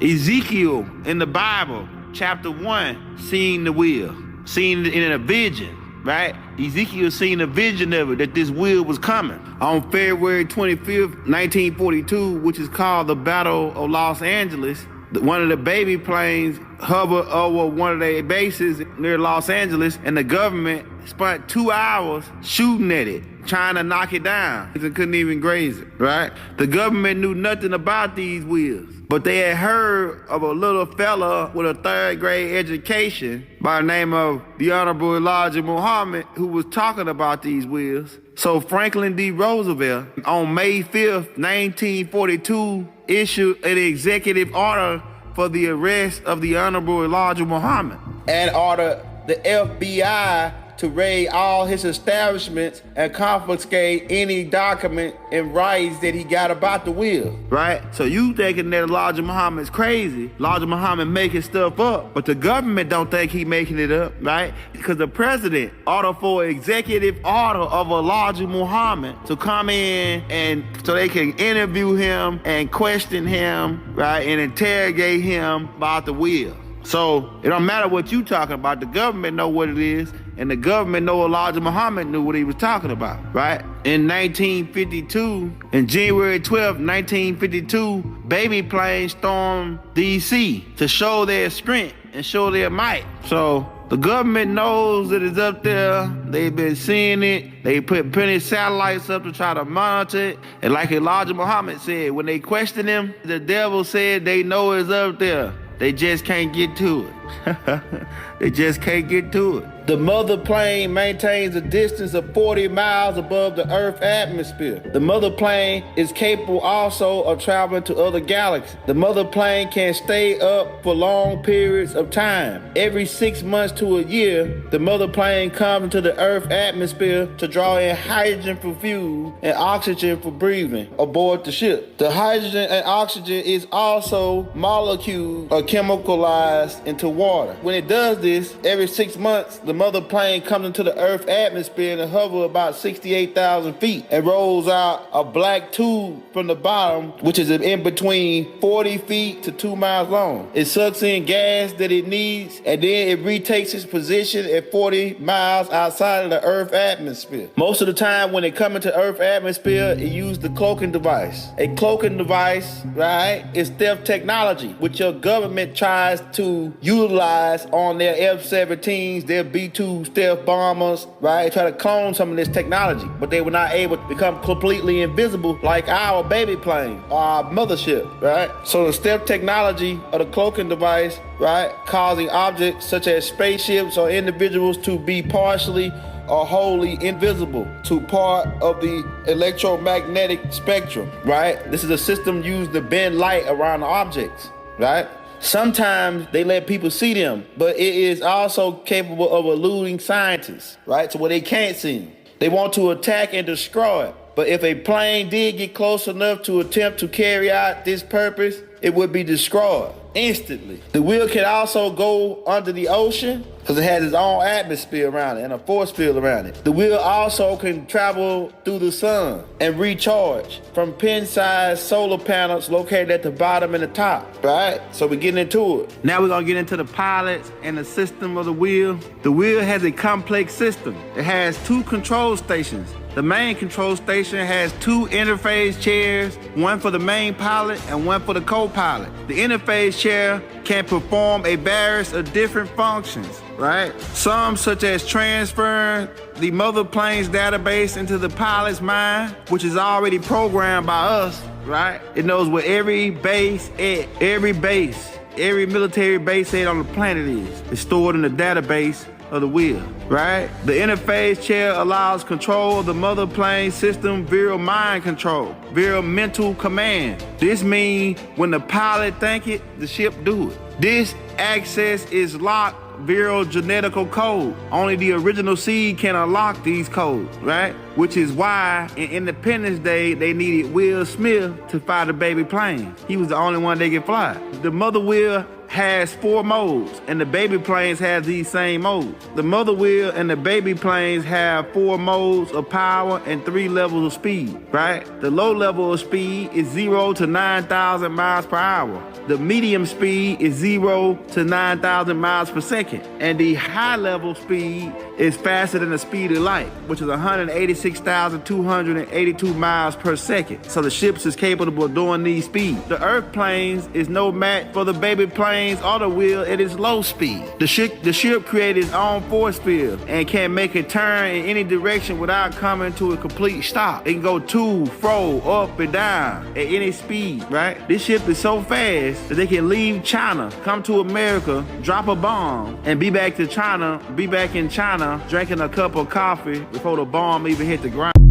Ezekiel in the Bible, chapter 1, seen the wheel, seen it in a vision, right? Ezekiel seen a vision of it, that this wheel was coming. On February 25th, 1942, which is called the Battle of Los Angeles, one of the baby planes hovered over one of their bases near Los Angeles, and the government spent 2 hours shooting at it, trying to knock it down. They couldn't even graze it, right? The government knew nothing about these wheels, but they had heard of a little fella with a 3rd grade education by the name of the Honorable Elijah Muhammad, who was talking about these wheels. So Franklin D. Roosevelt, on May 5th, 1942, issued an executive order for the arrest of the Honorable Elijah Muhammad and ordered the FBI to raid all his establishments and confiscate any document and rights that he got about the wheel, right? So you thinking that Elijah Muhammad's crazy, Elijah Muhammad making stuff up, but the government don't think he making it up, right? Because the president ordered for executive order of Elijah Muhammad to come in and so they can interview him and question him, right? And interrogate him about the wheel. So it don't matter what you talking about, the government know what it is, and the government know Elijah Muhammad knew what he was talking about, right? In 1952, in January 12, 1952, baby planes stormed D.C. to show their strength and show their might. So the government knows that it's up there. They've been seeing it. They put plenty of satellites up to try to monitor it. And like Elijah Muhammad said, when they questioned him, the devil said they know it's up there. They just can't get to it. They just can't get to it. The mother plane maintains a distance of 40 miles above the Earth's atmosphere. The mother plane is capable also of traveling to other galaxies. The mother plane can stay up for long periods of time. Every 6 months to a year, the mother plane comes into the Earth's atmosphere to draw in hydrogen for fuel and oxygen for breathing aboard the ship. The hydrogen and oxygen is also molecules or chemicalized into water. When it does this, every 6 months, the mother plane comes into the Earth's atmosphere and hovers about 68,000 feet and rolls out a black tube from the bottom, which is in between 40 feet to 2 miles long. It sucks in gas that it needs, and then it retakes its position at 40 miles outside of the Earth's atmosphere. Most of the time when it comes into Earth's atmosphere, it uses the cloaking device. A cloaking device, right, is stealth technology, which your government tries to utilize on their F-17s, their B-2 stealth bombers, right? Try to clone some of this technology, but they were not able to become completely invisible like our baby plane, our mothership, right? So the stealth technology of the cloaking device, right, causing objects such as spaceships or individuals to be partially or wholly invisible to part of the electromagnetic spectrum, right? This is a system used to bend light around objects, right? Sometimes they let people see them, but it is also capable of eluding scientists, right? So where they can't see them. They want to attack and destroy it. But if a plane did get close enough to attempt to carry out this purpose, it would be destroyed instantly. The wheel can also go under the ocean because it has its own atmosphere around it and a force field around it. The wheel also can travel through the sun and recharge from pin-sized solar panels located at the bottom and the top, right? So we're getting into it. Now we're gonna get into the pilots and the system of the wheel. The wheel has a complex system. It has 2 control stations. The main control station has 2 interface chairs, one for the main pilot and one for the co-pilot. The interface chair can perform a variety of different functions, right? Some such as transferring the mother plane's database into the pilot's mind, which is already programmed by us, right? It knows where every military base head on the planet is. It's stored in the database of the wheel, right? The interface chair allows control of the mother plane system via mind control, via mental command. This means when the pilot think it, the ship do it. This access is locked via genetical code. Only the original seed can unlock these codes, right? Which is why in Independence Day, they needed Will Smith to fly the baby plane. He was the only one they could fly. The mother wheel has 4 modes, and the baby planes have these same modes. The mother wheel and the baby planes have 4 modes of power and 3 levels of speed, right? The low level of speed is 0 to 9,000 miles per hour. The medium speed is 0 to 9,000 miles per second. And the high level speed is faster than the speed of light, which is 186,282 miles per second. So the ships is capable of doing these speeds. The Earth planes is no match for the baby planes or the wheel at its low speed. The ship created its own force field and can make a turn in any direction without coming to a complete stop. It can go to, fro, up and down at any speed, right? This ship is so fast that they can leave China, come to America, drop a bomb, and be back in China drinking a cup of coffee before the bomb even hit the ground.